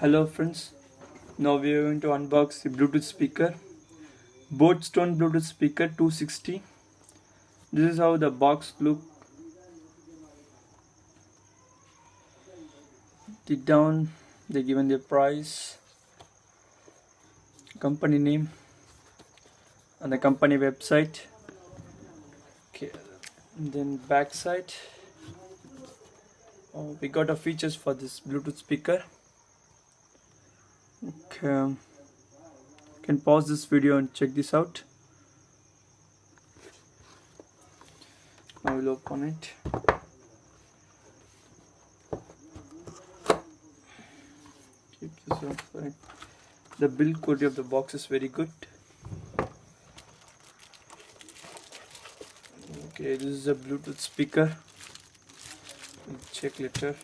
Hello friends, now we are going to unbox the Bluetooth speaker, Boatstone Bluetooth speaker 260. This is how the box look. The down they given the price, company name and the company website. Okay, and then back side. We got a features for this Bluetooth speaker. Okay, you can pause this video and check this out. I will open it. Keep this outside. The build quality of the box is very good. Okay, this is a Bluetooth speaker. We'll check later.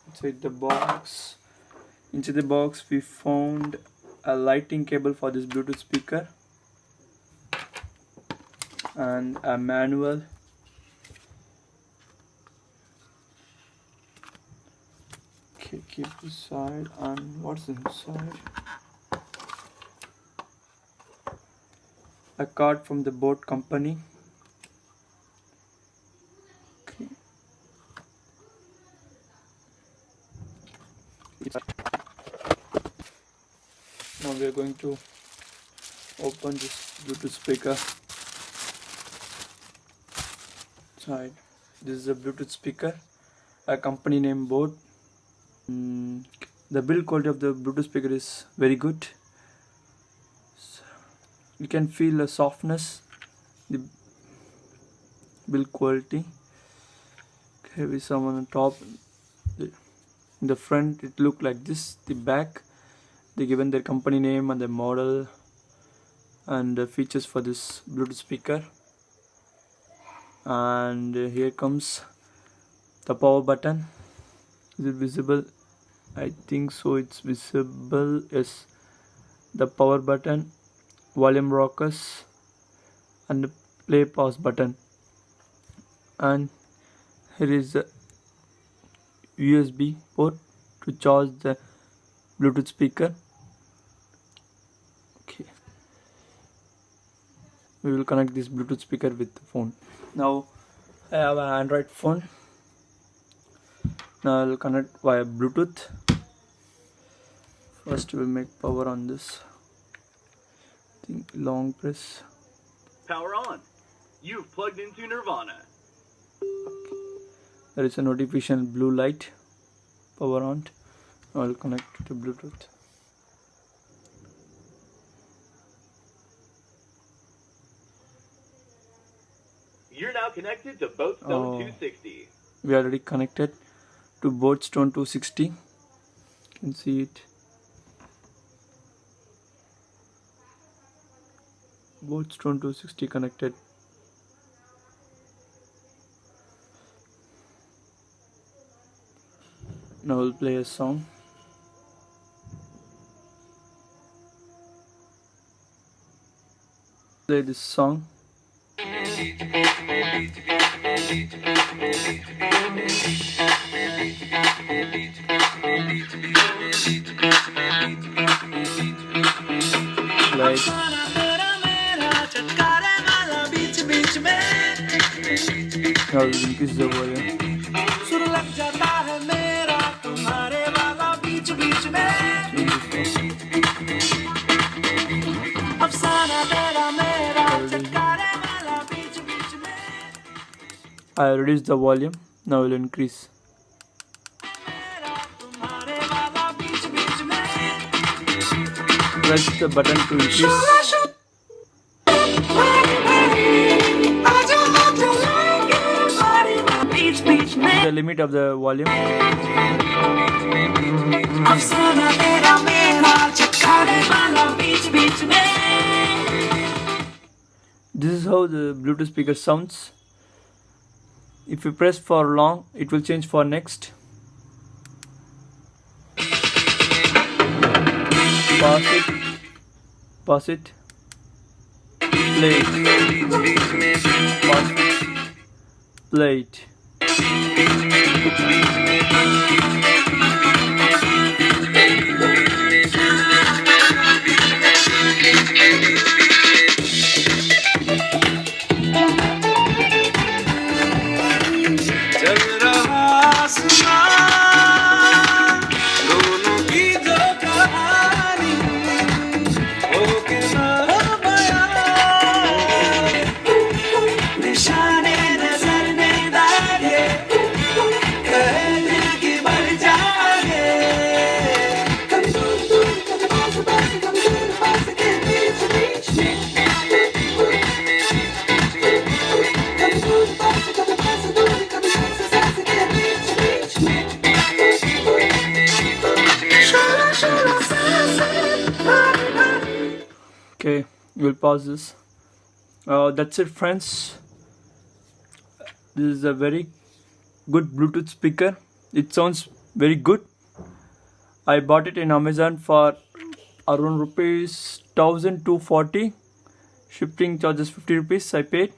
Inside the box. Inside the box we found a lighting cable for this Bluetooth speaker and a manual. Okay, keep this side. And what's inside? A card from the boat company. Okay. Now we are going to open this Bluetooth speaker side. This is a Bluetooth speaker, a company name Boat. The build quality of the Bluetooth speaker is very good. You can feel the softness, the build quality. Okay, with some on the top. In the front it looked like this. The back they given their company name and the model and the features for this Bluetooth speaker. And here comes the power button. Is it visible? I think so, it's visible. Yes, the power button, volume rockers and the play pause button. And here is the USB port to charge the Bluetooth speaker. Okay, we will connect this Bluetooth speaker with the phone. Now I have an Android phone. Now I will connect via Bluetooth. First we will make power on this. I think long press. Power on. You've plugged into Nirvana. There is a notification blue light. Power on. I will connect to Bluetooth. You're now connected to Boatstone 260. We already connected to Boatstone 260. You can see it. Boatstone 260 connected. Now we'll play a song. Play this song. Like now we'll increase the volume. I reduced the volume. Now we'll increase. Press the button to increase. The limit of the volume. This is how the Bluetooth speaker sounds. If you press for long, it will change for next. Pause it. Play it. Pause it. Play it. We'll pause this. That's it, friends. This is a very good Bluetooth speaker. It sounds very good. I bought it in Amazon for around rupees 1240. Shipping charges 50 rupees I paid.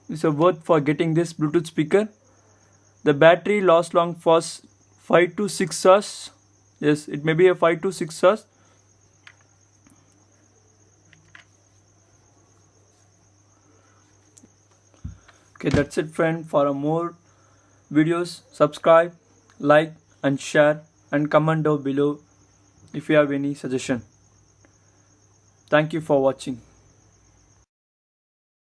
It's worth for getting this Bluetooth speaker. The battery lasts long for 5 to 6 hours. Yes, it may be a 5 to 6 hours. Okay, that's it, friend. For more videos, subscribe, like and share, and comment down below if you have any suggestion. Thank you for watching.